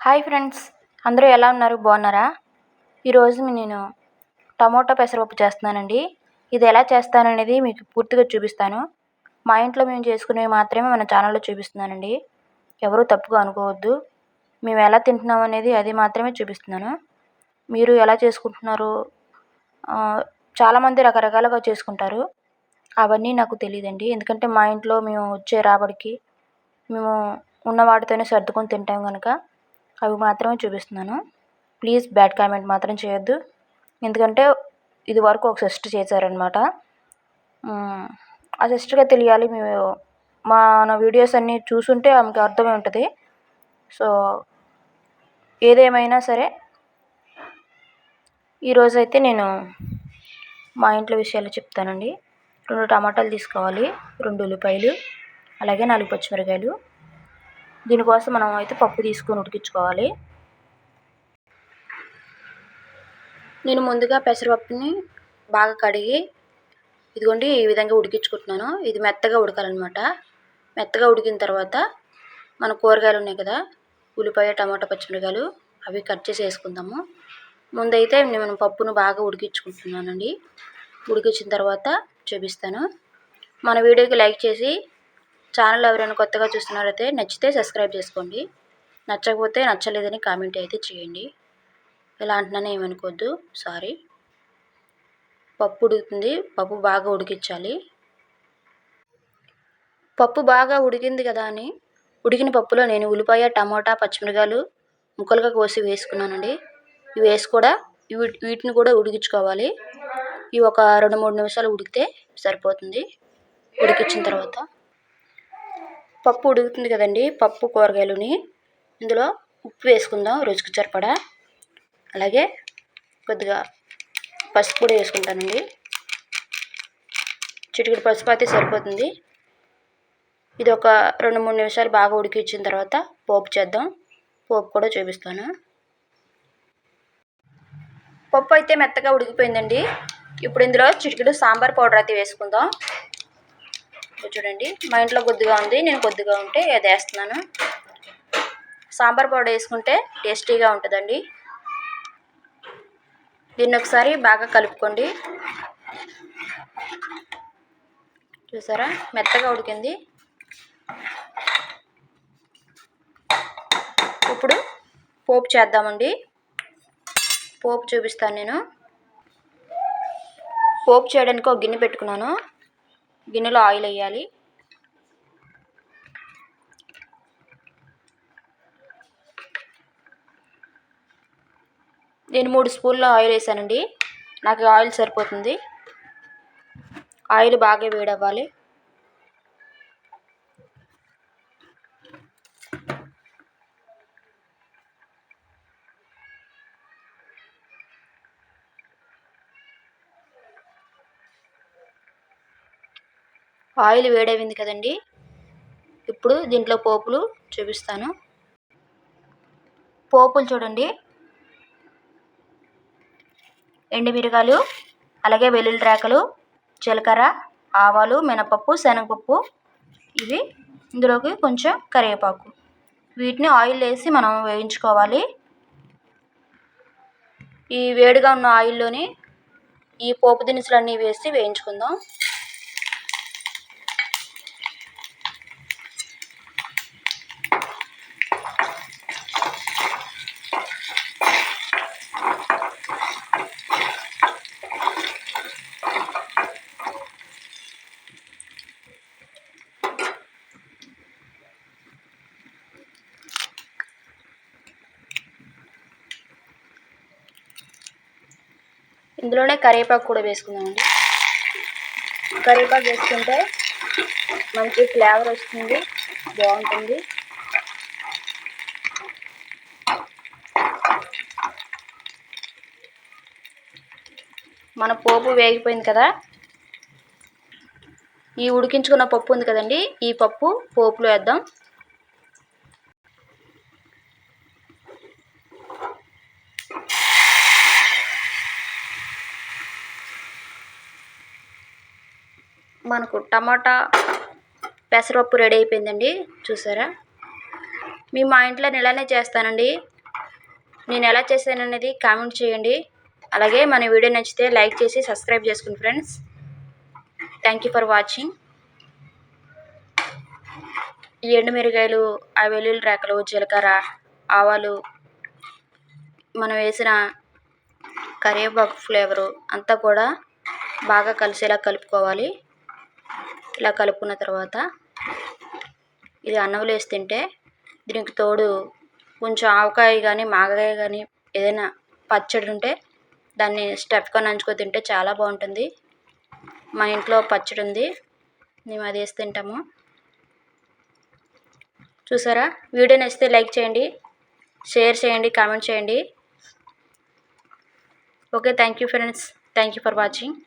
Hi friends, అందరూ ఎలా ఉన్నారు? బాగున్నారా? ఈరోజు నేను టమోటా పెసరపప్పు చేస్తున్నానండి. ఇది ఎలా చేస్తాననేది మీకు పూర్తిగా చూపిస్తాను. మా ఇంట్లో మేము చేసుకునేవి మాత్రమే మన ఛానల్లో చూపిస్తున్నానండి. ఎవరూ తప్పుగా అనుకోవద్దు. మేము ఎలా తింటున్నాం అనేది అది మాత్రమే చూపిస్తున్నాను. మీరు ఎలా చేసుకుంటున్నారు? చాలామంది రకరకాలుగా చేసుకుంటారు. అవన్నీ నాకు తెలియదండి. ఎందుకంటే మా ఇంట్లో మేము వచ్చే రాబడికి మేము ఉన్న వాటితోనే సర్దుకొని తింటాం కనుక అవి మాత్రమే చూపిస్తున్నాను. ప్లీజ్ బ్యాడ్ కామెంట్ మాత్రం చేయొద్దు. ఎందుకంటే ఇది వరకు ఒక సిస్టర్ చేశారనమాట. ఆ సిస్టర్గా తెలియాలి. మన వీడియోస్ అన్నీ చూసుంటే ఆమెకి అర్థమై ఉంటుంది. సో ఏదేమైనా సరే ఈరోజైతే నేను మా ఇంట్లో విషయాలు చెప్తానండి. 2 టమాటాలు తీసుకోవాలి, 2 ఉల్లిపాయలు, అలాగే 4 పచ్చిమిరకాయలు. దీనికోసం మనం అయితే పప్పు తీసుకొని ఉడికించుకోవాలి. నేను ముందుగా పెసరపప్పుని బాగా కడిగి ఇదిగోండి ఈ విధంగా ఉడికించుకుంటున్నాను. ఇది మెత్తగా ఉడకాలన్నమాట. మెత్తగా ఉడికిన తర్వాత మన కూరగాయలు ఉన్నాయి కదా, ఉల్లిపాయ, టమాటా, పచ్చిమిరకాయలు అవి కట్ చేసి వేసుకుందాము. ముందైతే నేను పప్పును బాగా ఉడికించుకుంటున్నానండి. ఉడికించిన తర్వాత చూపిస్తాను. మన వీడియోకి లైక్ చేసి ఛానల్ ఎవరైనా కొత్తగా చూస్తున్నారైతే నచ్చితే సబ్స్క్రైబ్ చేసుకోండి. నచ్చకపోతే నచ్చలేదని కామెంట్ అయితే చేయండి. ఇలా అంటున్నాను, ఏమనుకోవద్దు, సారీ. పప్పు ఉడుకుతుంది. పప్పు బాగా ఉడికించాలి. పప్పు బాగా ఉడికింది కదా అని ఉడికిన పప్పులో నేను ఉల్లిపాయ, టమాటా, పచ్చిమిరకాయలు ముక్కలుగా కోసి వేసుకున్నానండి. ఇవి వీటిని కూడా ఉడికించుకోవాలి. ఇవి ఒక 2-3 నిమిషాలు ఉడికితే సరిపోతుంది. ఉడికించిన తర్వాత పప్పు ఉడుకుతుంది కదండి, పప్పు కూరగాయలుని ఇందులో ఉప్పు వేసుకుందాం రుచికి సరిపడా. అలాగే కొద్దిగా పసుపు కూడా వేసుకుంటానండి. చిటికెడు పసుపు అయితే సరిపోతుంది. ఇది ఒక 2-3 నిమిషాలు బాగా ఉడికించిన తర్వాత పోపు చేద్దాం. పోపు కూడా చూపిస్తాను. పప్పు అయితే మెత్తగా ఉడికిపోయిందండి. ఇప్పుడు ఇందులో చిటికెడు సాంబార్ పౌడర్ అయితే వేసుకుందాం. చూడండి, మా ఇంట్లో కొద్దిగా ఉంది, నేను కొద్దిగా ఉంటే అది వేస్తున్నాను. సాంబార్ పౌడర్ వేసుకుంటే టేస్టీగా ఉంటుందండి. దీన్ని ఒకసారి బాగా కలుపుకోండి. చూసారా, మెత్తగా ఉడికింది. ఇప్పుడు పోపు చేద్దామండి. పోపు చూపిస్తాను. నేను పోపు చేయడానికి ఒక గిన్నె పెట్టుకున్నాను. గిన్నెలో ఆయిల్ వేయాలి. నేను 3 స్పూన్ల ఆయిల్ వేసానండి. నాకు ఆయిల్ సరిపోతుంది. ఆయిల్ బాగా వేడవ్వాలి. ఆయిల్ వేడైంది కదండి. ఇప్పుడు దీంట్లో పోపులు చూపిస్తాను. పోపులు చూడండి, ఎండుమిరగాయలు, అలాగే వెల్లుల్లి రేకలు, జీలకర్ర, ఆవాలు, మినపప్పు, శనగపప్పు, ఇవి ఇందులోకి కొంచెం కరివేపాకు. వీటిని ఆయిల్ వేసి మనం వేయించుకోవాలి. ఈ వేడిగా ఉన్న ఆయిల్లోని ఈ పోపు దినుసులన్నీ వేసి వేయించుకుందాం. ఇందులోనే కరివేపాకు కూడా వేసుకుందామండి. కరివేపాకు వేసుకుంటే మంచి ఫ్లేవర్ వస్తుంది, బాగుంటుంది. మన పోపు వేగిపోయింది కదా. ఈ ఉడికించుకున్న పప్పు ఉంది కదండి, ఈ పప్పు పోపులో వేద్దాం. మనకు టమాటా పెసరపప్పు రెడీ అయిపోయిందండి. చూసారా, మా ఇంట్లో నేను ఇలానే చేస్తానండి. నేను ఎలా చేశాననేది కామెంట్ చేయండి. అలాగే మన వీడియో నచ్చితే లైక్ చేసి సబ్స్క్రైబ్ చేసుకోండి friends. Thank you for watching. ఈ ఎండుమిరగాయలు, ఆ వెల్లుల్లి రేకలు, జీలకర్ర, ఆవాలు, మనం వేసిన కరివేపాకు ఫ్లేవరు అంతా కూడా బాగా కలిసేలా కలుపుకోవాలి. ఇలా కలుపుకున్న తర్వాత ఇది అన్నంలో వేసి తింటే దీనికి తోడు కొంచెం ఆవకాయ కానీ మాగాయ కానీ ఏదైనా పచ్చడి ఉంటే దాన్ని స్టెప్గా నంచుకొని తింటే చాలా బాగుంటుంది. మా ఇంట్లో పచ్చడి ఉంది, మేము అది వేసి తింటాము. చూసారా? వీడియో నచ్చితే లైక్ చేయండి, షేర్ చేయండి, కామెంట్ చేయండి. Okay, thank you friends. Thank you for watching.